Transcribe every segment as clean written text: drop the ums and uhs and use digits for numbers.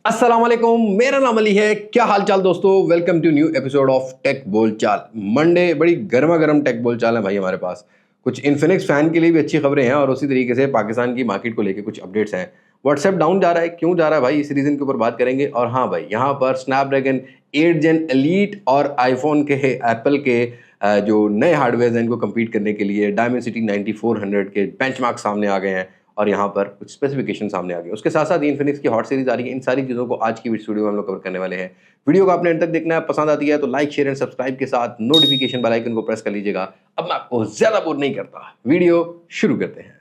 अस्सलाम वालेकुम, मेरा नाम अली है। क्या हाल चाल दोस्तों, welcome to new episode of tech बोलचाल। मंडे बड़ी गर्मा गर्म टेक बोलचाल है भाई हमारे पास। कुछ इन्फिनिक्स फैन के लिए भी अच्छी खबरें हैं और उसी तरीके से पाकिस्तान की मार्केट को लेकर कुछ अपडेट्स हैं। व्हाट्सएप डाउन जा रहा है, क्यों जा रहा है भाई, इस रीजन के ऊपर बात करेंगे। और हाँ भाई, यहाँ पर स्नैपड्रैगन 8 जेन एलीट और आईफोन के एप्पल के जो नए हार्डवेयर हैं इनको कम्पीट करने के लिए डायमेंसिटी 9400 के बेंचमार्क सामने आ गए हैं और यहाँ पर कुछ स्पेसिफिकेशन सामने आ गए। उसके साथ साथ इन्फिनिक्स की हॉट सीरीज आ रही है। इन सारी चीज़ों को आज की वीडियो में हम लोग कवर करने वाले हैं। वीडियो को आपने एंड तक देखना है, पसंद आती है तो लाइक शेयर एंड सब्सक्राइब के साथ नोटिफिकेशन बेल आइकन को प्रेस कर लीजिएगा। अब मैं आपको ज्यादा बोर नहीं करता, वीडियो शुरू करते हैं।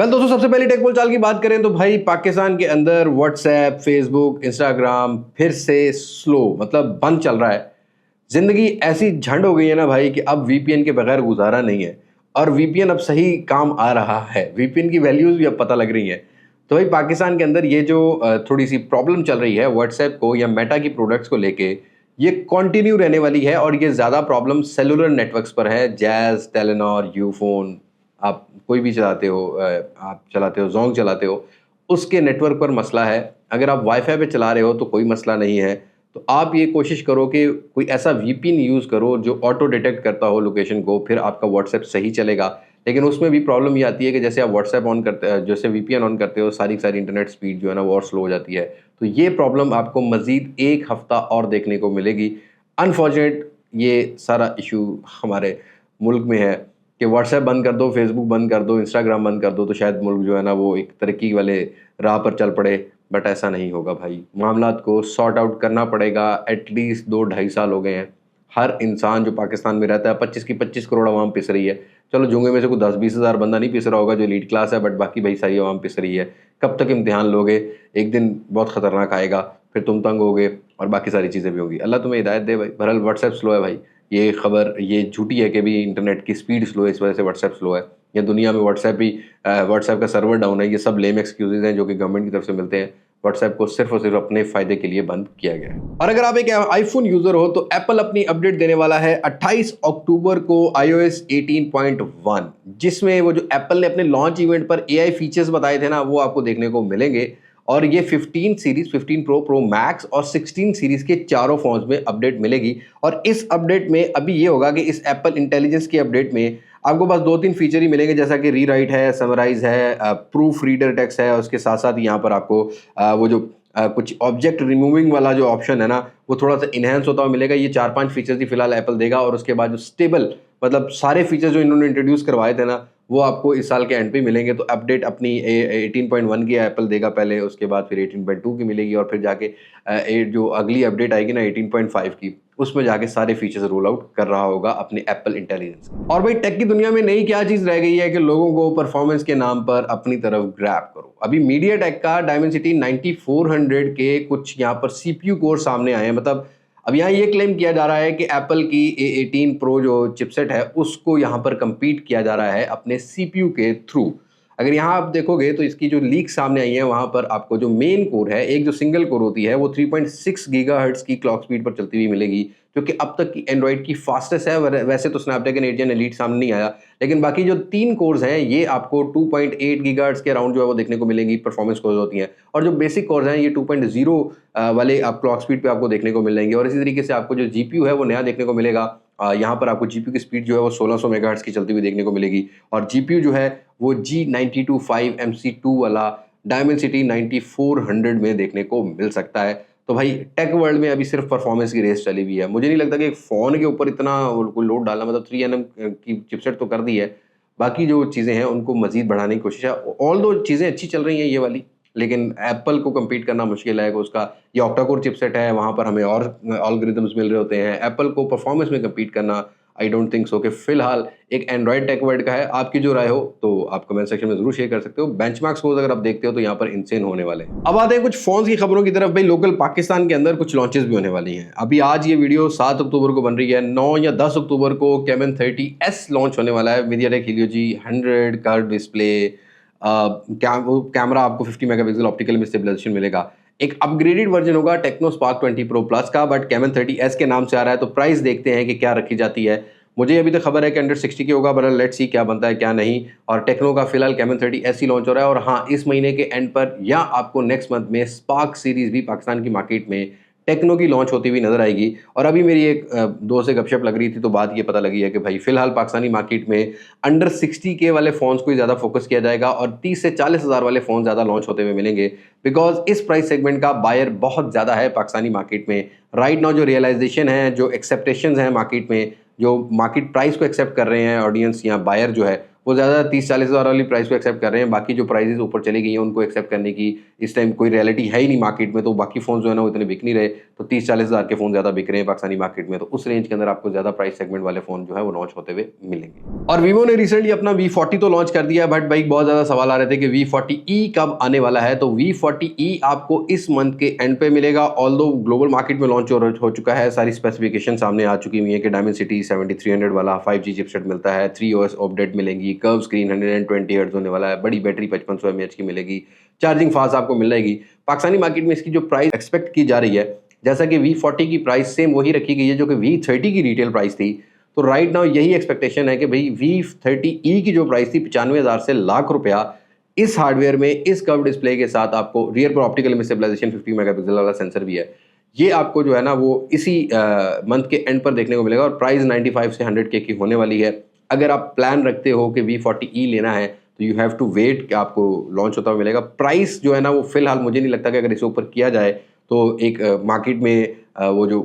दोस्तों, सबसे पहले टेक बोलचाल की बात करें तो भाई पाकिस्तान के अंदर व्हाट्सएप, फेसबुक, इंस्टाग्राम फिर से स्लो, मतलब बंद चल रहा है। जिंदगी ऐसी झंड हो गई है ना भाई कि अब वीपीएन के बगैर गुजारा नहीं है। और वीपीएन अब सही काम आ रहा है, वीपीएन की वैल्यूज भी अब पता लग रही है। तो भाई पाकिस्तान के अंदर ये जो थोड़ी सी प्रॉब्लम चल रही है व्हाट्सएप को या मेटा की प्रोडक्ट्स को लेके, ये कंटिन्यू रहने वाली है। और ये ज़्यादा प्रॉब्लम सेलुलर नेटवर्क्स पर है। जैज़, टेलीनॉर, यूफोन, आप कोई भी चलाते हो, आप चलाते हो जोंग चलाते हो, उसके नेटवर्क पर मसला है। अगर आप वाईफाई पे चला रहे हो तो कोई मसला नहीं है। तो आप ये कोशिश करो कि कोई ऐसा वीपीएन यूज़ करो जो ऑटो डिटेक्ट करता हो लोकेशन को, फिर आपका व्हाट्सएप सही चलेगा। लेकिन उसमें भी प्रॉब्लम ये आती है कि जैसे आप व्हाट्सएप ऑन करते, जैसे वीपीएन ऑन करते हो, सारी की सारी इंटरनेट स्पीड जो है ना वो और स्लो हो जाती है। तो ये प्रॉब्लम आपको मज़ीद 1 हफ्ता और देखने को मिलेगी। अनफॉर्चुनेट ये सारा इशू हमारे मुल्क में है कि व्हाट्सएप बंद कर दो, फेसबुक बंद कर दो, इंस्टाग्राम बंद कर दो तो शायद मुल्क जो है ना वो एक तरक्की वाले राह पर चल पड़े। बट ऐसा नहीं होगा भाई, मामलात को सॉर्ट आउट करना पड़ेगा। एटलीस्ट 2-2.5 साल हो गए हैं। हर इंसान जो पाकिस्तान में रहता है, 25 की 25 करोड़ आवाम पिस रही है। चलो जुंगे में से कोई 10-20 हज़ार बंदा नहीं पिस रहा होगा जो लीड क्लास है, बट बाकी भाई सारी आवाम पिस रही है। कब तक इम्तिहान लोगे? एक दिन बहुत ख़तरनाक आएगा, फिर तुम तंग होगे और बाकी सारी चीज़ें भी होंगी। अल्लाह तुम्हें हिदायत दे भाई। बहरहाल व्हाट्सएप स्लो है भाई, ये खबर ये झूठी है कि भी इंटरनेट की स्पीड स्लो है इस वजह से व्हाट्सएप स्लो है, या दुनिया में व्हाट्सएप का सर्वर डाउन है। ये सब लेम एक्सक्यूजेज हैं जो कि गवर्नमेंट की तरफ से मिलते हैं। व्हाट्सएप को सिर्फ और सिर्फ अपने फायदे के लिए बंद किया गया है। और अगर आप एक आईफोन यूजर हो तो एप्पल अपनी अपडेट देने वाला है 28 अक्टूबर को iOS 18.1, जिसमें वो जो एप्पल ने अपने लॉन्च इवेंट पर एआई फीचर्स बताए थे ना वो आपको देखने को मिलेंगे। और ये 15 सीरीज, 15 प्रो, प्रो मैक्स और 16 सीरीज के चारों फोन्स में अपडेट मिलेगी। और इस अपडेट में अभी ये होगा कि इस एप्पल इंटेलिजेंस की अपडेट में आपको बस 2-3 फीचर ही मिलेंगे, जैसा कि रीराइट है, समराइज है, प्रूफ रीडर टेक्स्ट है। उसके साथ साथ यहाँ पर आपको वो जो कुछ ऑब्जेक्ट रिमूविंग वाला जो ऑप्शन है ना वो थोड़ा सा इन्हेंस होता हुआ मिलेगा। ये 4-5 फीचर्स ही फिलहाल एप्पल देगा। और उसके बाद जो स्टेबल, मतलब सारे फीचर्स जो इन्होंने इंट्रोड्यूस करवाए थे ना वो आपको इस साल के एंड पे मिलेंगे। तो अपडेट अपनी 18.1 की एप्पल देगा पहले, उसके बाद फिर 18.2 की मिलेगी और फिर जाके जो अगली अपडेट आएगी ना 18.5 की, उसमें जाके सारे फीचर्स रोल आउट कर रहा होगा अपने एप्पल इंटेलिजेंस। और भाई टेक की दुनिया में नई क्या चीज रह गई है कि लोगों को परफॉर्मेंस के नाम पर अपनी तरफ ग्रैब करो। अभी मीडिया टेक का डायमेंसिटी 9400 के कुछ यहाँ पर सीपीयू कोर सामने आए हैं। मतलब अब यहाँ ये क्लेम किया जा रहा है कि एप्पल की A18 प्रो जो चिपसेट है उसको यहाँ पर compete किया जा रहा है अपने CPU के थ्रू। अगर यहाँ आप देखोगे तो इसकी जो लीक सामने आई है वहाँ पर आपको जो मेन कोर है, एक जो सिंगल कोर होती है वो 3.6 गीगाहर्ट्ज की क्लॉक स्पीड पर चलती हुई मिलेगी, जो कि अब तक की एंड्रॉइड की फास्टेस्ट है। वैसे तो स्नैपड्रैगन 8 जेन एलीट सामने नहीं आया, लेकिन बाकी जो 3 कोर्स हैं ये आपको 2.8 गीगाहर्ट्ज के अराउंड जो है वो देखने को मिलेंगी, परफॉर्मेंस कोर्स होती हैं। और जो बेसिक कोर्स हैं ये 2.0 वाले आप क्लॉक स्पीड पे आपको देखने को मिल जाएंगे। और इसी तरीके से आपको जो जीपीयू है वो नया देखने को मिलेगा। यहाँ पर आपको जीपीयू की स्पीड जो है वो 1600 मेगाहर्ट्ज की चलती हुई देखने को मिलेगी। और जीपीयू जो है वो G925MC2 वाला डायमेंसिटी 9400 में देखने को मिल सकता है। तो भाई टेक वर्ल्ड में अभी सिर्फ परफॉर्मेंस की रेस चली हुई है। मुझे नहीं लगता कि एक फ़ोन के ऊपर इतना कोई लोड डालना, मतलब 3nm की चिपसेट तो कर दी है, बाकी जो चीज़ें हैं उनको मजीद बढ़ाने की कोशिश है। ऑल दो चीज़ें अच्छी चल रही हैं ये वाली, लेकिन एप्पल को कम्पीट करना मुश्किल है। उसका ये ऑक्टा कोर चिपसेट है, वहाँ पर हमें और एल्गोरिदम्स मिल रहे होते हैं। एप्पल को परफॉर्मेंस में कम्पीट करना आई डोंट थिंक सो कि फिलहाल एक एंड्रॉइड टेक वर्ल्ड का है। आपकी जो राय हो तो आप कमेंट सेक्शन में जरूर शेयर कर सकते हो। बेंचमार्क स्कोर्स अगर आप देखते हो तो यहाँ पर इंसेन होने वाले हैं। अब आते हैं कुछ फोन्स की खबरों की तरफ। भाई लोकल पाकिस्तान के अंदर कुछ लॉन्चेस भी होने वाली हैं। अभी आज ये वीडियो 7 अक्टूबर को बन रही है, 9 या 10 अक्टूबर को कैमन 30S लॉन्च होने वाला है। MediaTek Helio G100 curve display, camera आपको 50 मेगापिक्सल ऑप्टिकल में स्टेबलाइजेशन मिलेगा। एक अपग्रेडेड वर्जन होगा टेक्नो स्पार्क 20 प्रो प्लस का, बट कैमन 30S के नाम से आ रहा है। तो प्राइस देखते हैं कि क्या रखी जाती है। मुझे अभी तक खबर है कि अंडर 60 के होगा, बट लेट्स सी क्या बनता है क्या नहीं। और टेक्नो का फिलहाल कैमन 30 ऐसी लॉन्च हो रहा है। और हाँ, इस महीने के एंड पर या आपको नेक्स्ट मंथ में स्पार्क सीरीज भी पाकिस्तान की मार्केट में टेक्नो की लॉन्च होती हुई नजर आएगी। और अभी मेरी एक दोस्त से गपशप लग रही थी तो बात ये पता लगी है कि भाई फिलहाल पाकिस्तानी मार्केट में अंडर 60 के वाले फोन्स को ही ज़्यादा फोकस किया जाएगा और 30 से 40 हज़ार वाले फ़ोन ज़्यादा लॉन्च होते हुए मिलेंगे, बिकॉज इस प्राइस सेगमेंट का बायर बहुत ज़्यादा है पाकिस्तानी मार्केट में। राइट नाउ जो रियलाइजेशन है, जो एक्सेप्टेशंस हैं मार्केट में, जो मार्केट प्राइस को एक्सेप्ट कर रहे हैं ऑडियंस या बायर जो है, वो ज़्यादा 30-40 हज़ार वाली प्राइस को एक्सेप्ट कर रहे हैं। बाकी जो प्राइसेस ऊपर चली गई हैं उनको एक्सेप्ट करने की इस टाइम कोई रियलिटी है ही नहीं मार्केट में, तो बाकी फ़ोन जो है ना वो इतने बिक नहीं रहे। तो 30-40 हज़ार के फ़ोन ज़्यादा बिक रहे हैं पाकिस्तानी मार्केट में, तो उस रेंज के अंदर आपको ज़्यादा प्राइस सेगमेंट वाले फ़ोन जो है वो लॉन्च होते हुए मिलेंगे। और वीवो ने रिसेंटली अपना V40 तो लॉन्च कर दिया, बट भाई बहुत ज़्यादा सवाल आ रहे थे कि V40e कब आने वाला है। तो V40e आपको इस मंथ के एंड पे मिलेगा। ऑल्दो ग्लोबल मार्केट में लॉन्च हो चुका है, सारी स्पेसिफिकेशन सामने आ चुकी हुई है कि Dimensity 7300 वाला 5G चिपसेट मिलता है, 3OS अपडेट मिलेंगी, कर्व स्क्रीन 120 हर्ट्ज होने वाला है, बड़ी बैटरी 5500 mAh की मिलेगी, चार्जिंग फास्ट आपको मिल जाएगी। पाकिस्तानी मार्केट में इसकी जो प्राइस एक्सपेक्ट की जा रही है, जैसा कि V40 की प्राइस सेम वही रखी गई है जो कि V30 की रिटेल प्राइस थी। तो राइट नाउ यही एक्सपेक्टेशन है कि भाई V30e की जो प्राइस थी 95,000 से लाख रुपया, इस हार्डवेयर में इस कर्व डिस्प्ले के साथ आपको रियर पर ऑप्टिकल इमेज स्टेबलाइजेशन 50 मेगापिक्सल वाला सेंसर भी है, ये आपको जो है ना वो इसी मंथ के एंड पर देखने को मिलेगा। और प्राइस 95 से 100K की होने वाली है। अगर आप प्लान रखते हो कि V40e लेना है तो यू हैव टू वेट कि आपको लॉन्च होता हुआ मिलेगा। प्राइस जो है ना वो फिलहाल मुझे नहीं लगता कि अगर इसे ऊपर किया जाए तो एक मार्केट में वो जो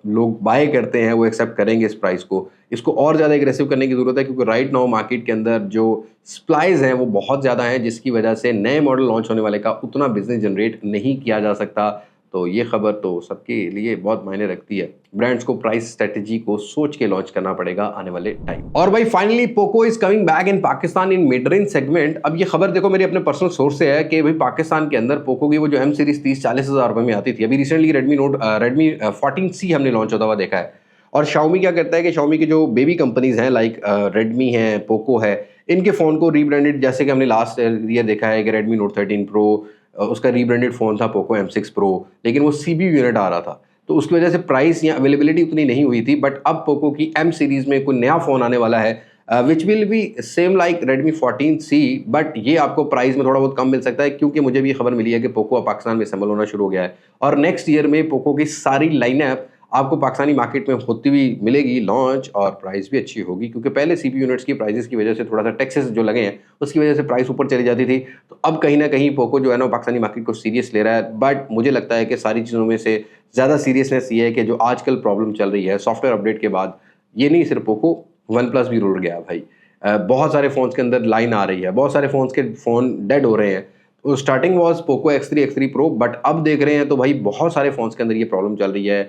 लोग बाय करते हैं वो एक्सेप्ट करेंगे इस प्राइस को। इसको और ज़्यादा एग्रेसिव करने की ज़रूरत है, क्योंकि राइट नाउ मार्केट के अंदर जो सप्लाईज हैं वो बहुत ज़्यादा हैं, जिसकी वजह से नए मॉडल लॉन्च होने वाले का उतना बिजनेस जनरेट नहीं किया जा सकता। तो ये खबर तो सबके लिए बहुत मायने रखती है। ब्रांड्स को प्राइस स्ट्रेटेजी को सोच के लॉन्च करना पड़ेगा आने वाले टाइम। और भाई finally Poco is coming back in Pakistan in mid range segment. अब ये खबर देखो मेरी अपने पर्सनल सोर्स से है कि भाई पाकिस्तान के अंदर पोको की वो जो M सीरीज 30-40 हज़ार रुपए में आती थी, अभी रिसेंटली रेडमी 14C हमने लॉन्च होता हुआ देखा है। और शाओमी क्या करता है कि शाओमी की जो बेबी कंपनीज हैं लाइक रेडमी है, पोको है, इनके फ़ोन को रीब्रांडेड, जैसे कि हमने लास्ट ईयर देखा है कि रेडमी नोट 13 प्रो उसका रीब्रांडेड फ़ोन था पोको M6 प्रो, लेकिन वो CPU यूनिट आ रहा था, तो उसकी वजह से प्राइस या अवेलेबिलिटी उतनी नहीं हुई थी। बट अब पोको की M सीरीज़ में कोई नया फ़ोन आने वाला है which will be same like Redmi 14C, but ये आपको प्राइस में थोड़ा बहुत कम मिल सकता है, क्योंकि मुझे भी खबर मिली है कि पोको अब पाकिस्तान में असेंबल होना शुरू हो गया है। और नेक्स्ट ईयर में पोको की सारी लाइनअप आपको पाकिस्तानी मार्केट में होती हुई मिलेगी लॉन्च, और प्राइस भी अच्छी होगी, क्योंकि पहले CPU यूनिट्स की प्राइसेस की वजह से थोड़ा सा टैक्सेस जो लगे हैं उसकी वजह से प्राइस ऊपर चली जाती थी। तो अब कहीं ना कहीं पोको जो है ना पाकिस्तानी मार्केट को सीरियस ले रहा है। बट मुझे लगता है कि सारी चीज़ों में से ज़्यादा सीरियसनेस ये है कि जो आजकल प्रॉब्लम चल रही है सॉफ्टवेयर अपडेट के बाद, ये नहीं सिर्फ पोको, वन प्लस भी रुल गया भाई। बहुत सारे फ़ोन्स के अंदर लाइन आ रही है, बहुत सारे फ़ोन्स के फ़ोन डेड हो रहे हैं। तो starting was Poco X3 pro, but अब देख रहे हैं तो भाई बहुत सारे फ़ोन्स के अंदर ये प्रॉब्लम चल रही है,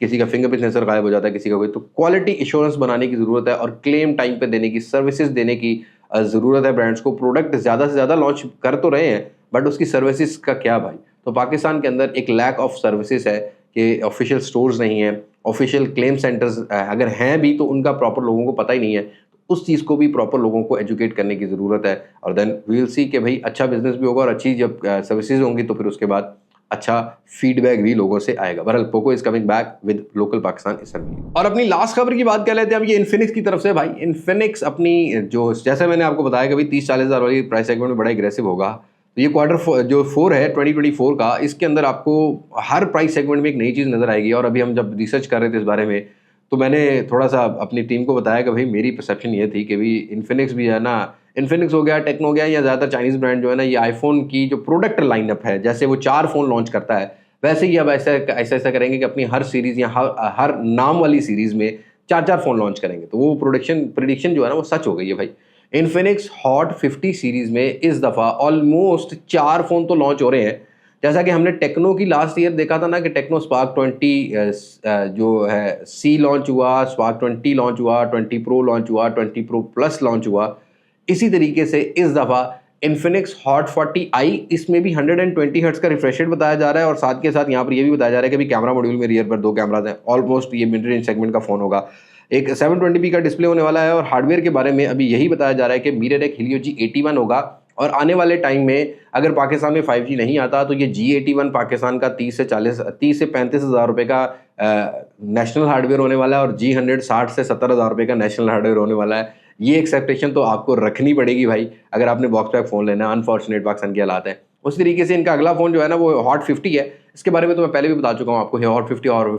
किसी का फिंगरप्रिंट सेंसर गायब हो जाता है, किसी का कोई। तो क्वालिटी इंश्योरेंस बनाने की ज़रूरत है और क्लेम टाइम पे देने की, सर्विसेज देने की ज़रूरत है ब्रांड्स को। प्रोडक्ट ज़्यादा से ज़्यादा लॉन्च कर तो रहे हैं, बट उसकी सर्विसेज का क्या भाई। तो पाकिस्तान के अंदर एक लैक ऑफ सर्विसेज है कि ऑफिशियल स्टोर्स नहीं है, ऑफिशियल क्लेम सेंटर्स अगर हैं भी तो उनका प्रॉपर लोगों को पता ही नहीं है। तो उस चीज़ को भी प्रॉपर लोगों को एजुकेट करने की ज़रूरत है, और देन वी विल सी कि भाई अच्छा बिजनेस भी होगा, और अच्छी जब सर्विसेज होंगी तो फिर उसके बाद अच्छा फीडबैक भी लोगों से आएगा। बहरहाल Poco is coming back with local Pakistan assembly. और अपनी लास्ट खबर की बात कर लेते हैं अब, ये इन्फिनिक्स की तरफ से। भाई इन्फिनिक्स अपनी जो, जैसे मैंने आपको बताया कि भाई 30-40 हज़ार वाली प्राइस सेगमेंट में बड़ा एग्रेसिव होगा, तो ये क्वार्टर जो 4 है 2024 का, इसके अंदर आपको हर प्राइस सेगमेंट में एक नई चीज़ नज़र आएगी। और अभी हम जब रिसर्च कर रहे थे इस बारे में, तो मैंने थोड़ा सा अपनी टीम को बताया कि भाई मेरी परसेप्शन ये थी कि भाई इन्फिनिक्स भी है ना, इन्फिनिक्स हो गया, टेक्नो हो गया, या ज़्यादातर चाइनीज़ ब्रांड जो है ना, ये आईफोन की जो प्रोडक्ट लाइनअप है, जैसे वो 4 फ़ोन लॉन्च करता है, वैसे ही अब ऐसा करेंगे कि अपनी हर सीरीज़ या हर नाम वाली सीरीज़ में 4-4 फ़ोन लॉन्च करेंगे। तो वो प्रिडिक्शन जो है ना वो सच हो गई है भाई। इन्फिनिक्स हॉट 50 सीरीज़ में इस दफ़ा ऑलमोस्ट 4 फ़ोन तो लॉन्च हो रहे हैं। जैसा कि हमने टेक्नो की लास्ट ईयर देखा था ना कि टेक्नो स्पार्क 20 जो है सी लॉन्च हुआ, स्पार्क 20 लॉन्च हुआ, 20 प्रो लॉन्च हुआ, 20 प्रो प्लस लॉन्च हुआ। इसी तरीके से इस दफ़ा इन्फिनिक्स हॉट 40i, इसमें भी 120 हर्ट्ज का रिफ्रेश रेट बताया जा रहा है, और साथ के साथ यहाँ पर ये भी बताया जा रहा है कि भी कैमरा मॉड्यूल में रियर पर 2 कैमराज हैं। ऑलमोस्ट ये मिड रेंज सेगमेंट का फ़ोन होगा, एक 720p का डिस्प्ले होने वाला है। और हार्डवेयर के बारे में अभी यही बताया जा रहा है कि MediaTek Helio G81 होगा, और आने वाले टाइम में अगर पाकिस्तान में 5G नहीं आता तो ये G81 पाकिस्तान का 30 से 35 हज़ार रुपये का नेशनल हार्डवेयर होने वाला है और G100 60 से 70,000 रुपये का नेशनल हार्डवेयर होने वाला है। ये एक्सपेक्टेशन तो आपको रखनी पड़ेगी भाई, अगर आपने बॉक्स पैक फ़ोन लेना है। अनफॉर्चुनेट पाकिस्तान के हालात है। उस तरीके से इनका अगला फ़ोन जो है ना वो हॉट 50 है। इसके बारे में तो मैं पहले भी बता चुका हूँ आपको। हॉट 50 और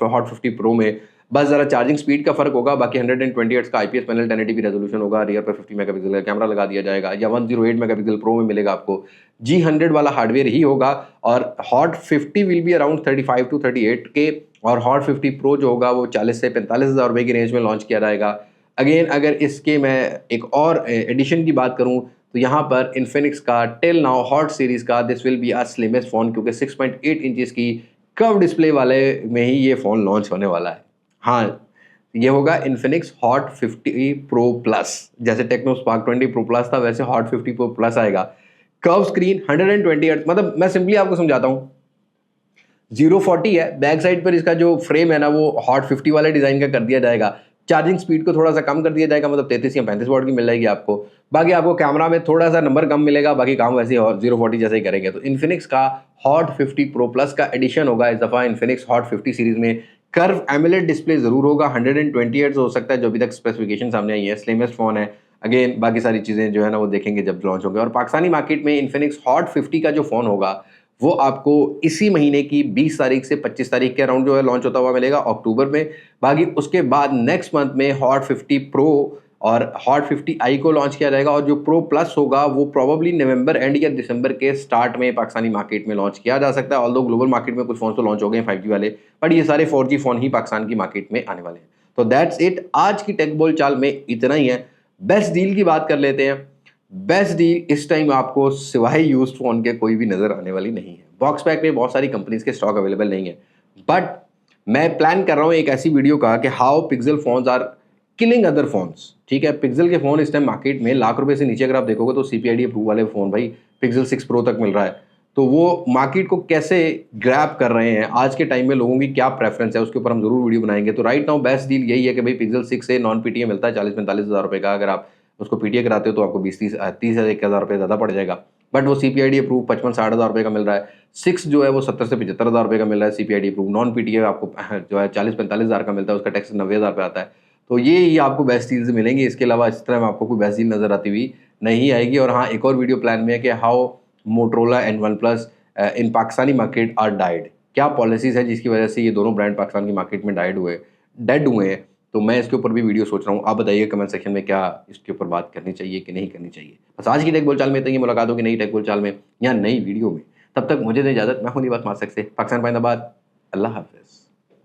हॉट 50 प्रो में बस ज़रा चार्जिंग स्पीड का फ़र्क होगा। बाकी 120 हर्ट्ज़ का IPS पैनल 1080p रेजोल्यूशन होगा। रियर पर 50 मेगापिक्सल का कैमरा लगा दिया जाएगा, या 108 मेगापिक्सल प्रो में मिलेगा आपको। G100 वाला हार्डवेयर ही होगा और hot 50 will be around 35 to 38 के, और हॉट 50 प्रो जो होगा वो 40 से 45,000 रुपये की रेंज में लॉन्च किया जाएगा। अगेन अगर इसके मैं एक और एडिशन की बात करूँ तो यहाँ पर इन्फिनिक्स का टिल नाउ हॉट सीरीज़ का this will be a slimmest phone, क्योंकि 6.8 इंचज़ की कर्व डिस्प्ले वाले में ही ये फ़ोन लॉन्च होने वाला है। हाँ, ये होगा इन्फिनिक्स हॉट 50 प्रो प्लस। जैसे टेक्नो स्पार्क 20 प्रो प्लस था, वैसे हॉट 50 प्रो प्लस आएगा। कर्व स्क्रीन 120 हर्ट्ज, मतलब मैं सिंपली आपको समझाता हूँ। 040 है, बैक साइड पर इसका जो फ्रेम है ना वो हॉट 50 वाले डिज़ाइन का कर दिया जाएगा। चार्जिंग स्पीड को थोड़ा सा कम कर दिया जाएगा, मतलब 33 या 35 वाट की मिल जाएगी आपको। बाकी आपको कैमरा में थोड़ा सा नंबर कम मिलेगा, बाकी काम वैसे ही 040 जैसे ही करेंगे। तो इन्फिनिक्स का हॉट 50 प्रो प्लस का एडिशन होगा इस दफ़ा इन्फिनिक्स हॉट 50 सीरीज़ में। कर्व एमोलेड डिस्प्ले ज़रूर होगा, 120 हर्ट्ज हो सकता है जो अभी तक स्पेसिफिकेशन सामने आई है। स्लिमेस्ट फ़ोन है। अगेन बाकी सारी चीज़ें जो है ना वो देखेंगे जब लॉन्च होंगे। और पाकिस्तानी मार्केट में इन्फिनिक्स हॉट 50 का जो फ़ोन होगा वो आपको इसी महीने की 20 तारीख से 25 तारीख के अराउंड जो है लॉन्च होता हुआ मिलेगा, अक्टूबर में। बाकी उसके बाद नेक्स्ट मंथ में हॉट 50 प्रो और हॉट 50i को लॉन्च किया जाएगा, और जो प्रो प्लस होगा वो प्रोबेबली नवंबर एंड या दिसंबर के स्टार्ट में पाकिस्तानी मार्केट में लॉन्च किया जा सकता है। ऑल्दो ग्लोबल मार्केट में कुछ फ़ोन तो लॉन्च हो गए हैं 5G वाले, बट ये सारे 4G फ़ोन ही पाकिस्तान की मार्केट में आने वाले हैं। तो दैट्स इट, आज की टेक बोल चाल में इतना ही है। बेस्ट डील की बात कर लेते हैं। बेस्ट डील इस टाइम आपको सिवाय यूज्ड फ़ोन के कोई भी नज़र आने वाली नहीं है। बॉक्स पैक में बहुत सारी कंपनीज़ के स्टॉक अवेलेबल नहीं है, बट मैं प्लान कर रहा हूँ एक ऐसी वीडियो का कि how Pixel phones are killing other phones. ठीक है, पिक्सल के फ़ोन इस टाइम मार्केट में लाख रुपए से नीचे अगर आप देखोगे तो CPID अप्रूव वाले फ़ोन भाई पिक्सल 6 प्रो तक मिल रहा है। तो वो मार्केट को कैसे ग्रैब कर रहे हैं, आज के टाइम में लोगों की क्या प्रेफरेंस है, उसके ऊपर हम ज़रूर वीडियो बनाएंगे। तो राइट नाउ बेस्ट डील यही है कि भाई पिक्सल 6 से नॉन PTA मिलता है 40-45 हज़ार रुपये का। अगर आप उसको PTA कराते हो तो आपको 20-30 हज़ार रुपये ज़्यादा पड़ जाएगा, बट वो CPID अप्रूव 55-60 हज़ार रुपये का मिल रहा है। 6 जो है वो 70 से 75 हज़ार रुपये का मिल रहा है CPID अप्रूव। नॉन PTA आपको जो है 40-45 हज़ार का मिलता है, उसका टैक्स 90 हज़ार पे आता है। तो ये ही आपको बेस्ट डील्स मिलेंगी। इसके अलावा इस तरह में आपको कोई बेस्ट डील नज़र आती हुई नहीं आएगी। और हाँ, एक और वीडियो प्लान में है कि how Motorola and OnePlus in Pakistani market are died. क्या पॉलिसीज़ है जिसकी वजह से ये दोनों ब्रांड पाकिस्तान की मार्केट में डेड हुए हैं। तो मैं इसके ऊपर भी वीडियो सोच रहा हूँ। आप बताइए कमेंट सेक्शन में क्या इसके ऊपर बात करनी चाहिए कि नहीं करनी चाहिए। बस आज की टेक बोलचाल में इतना ही। मुलाकात होगी नई टेक बोलचाल में या नई वीडियो में। तब तक मुझे दे इजाज़त। मैं हूं निवास मासक से, पाकिस्तान पाइंदाबाद। अल्लाह हाफ़िज़।